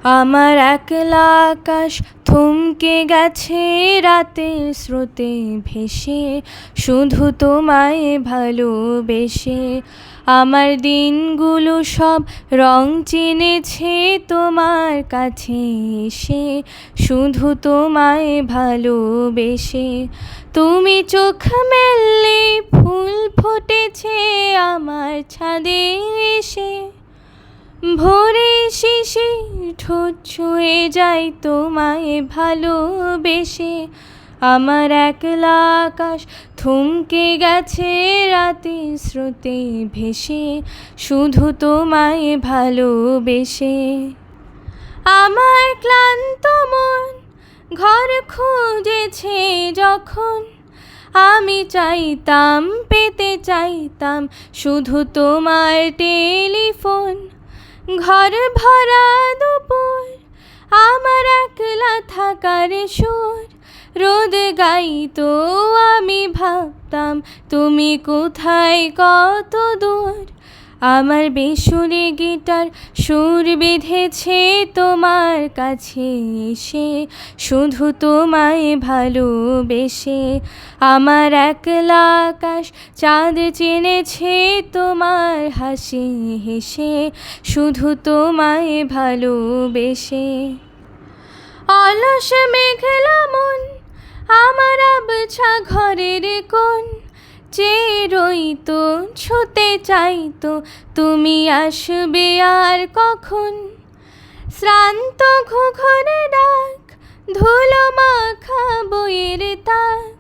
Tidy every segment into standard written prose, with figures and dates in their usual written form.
আমার একলা আকাশ থমকে গেছে রাতের স্রোতে ভেসে, শুধু তোমায় ভালোবেসে। আমার দিনগুলো সব রং চিনেছে তোমার কাছে এসে, শুধু তোমায় ভালোবেসে। তুমি চোখ মেললে ফুল ফুটেছে আমার ছাদে এসে, ভোরে শিশির ঠোঁট ছুঁয়ে যায় তোমায় ভালোবেসে। আমার একলা আকাশ থমকে গেছে রাতের স্রোতে ভেসে, শুধু তোমায় ভালোবেসে। আমার ক্লান্ত মন ঘর খুঁজেছে যখন, আমি চাইতাম পেতে চাইতাম শুধু তোমার টেলিফোন। ঘর ভরা দুপুর আমার একলা থাকার সুর রোদ গাইতো, আমি ভাবতাম তুমি কোথায় কত দূর। আমার বেসুরে গিটার সুর বেঁধেছে তোমার কাছে এসে, শুধু তোমায় ভালোবেসে। আমার একলা আকাশ চাঁদ চিনেছে তোমার হাসি হেসে, শুধু তোমায় ভালোবেসে। অলস মেঘলা মন আমার আবছা ঘরের কোণ চেয়ে রইতো, ছুতে চাইতো তুমি আসবে আর কখন। শ্রান্ত ঘুঘুর ডাক ধুলো মাখা বইয়ের তাক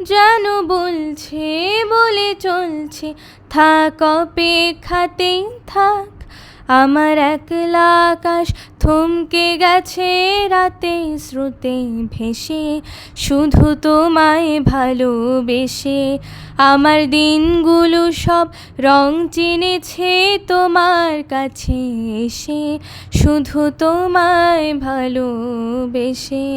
যেন বলছে বলে চলছে, থাক অপেক্ষাতেই থাক। আমার একলা আকাশ থমকে গেছে রাতে স্রোতে ভেসে, শুধু তোমায় ভালোবেসে। আমার দিনগুলো সব রং চিনেছে তোমার কাছে এসে, শুধু তোমায় ভালোবেসে।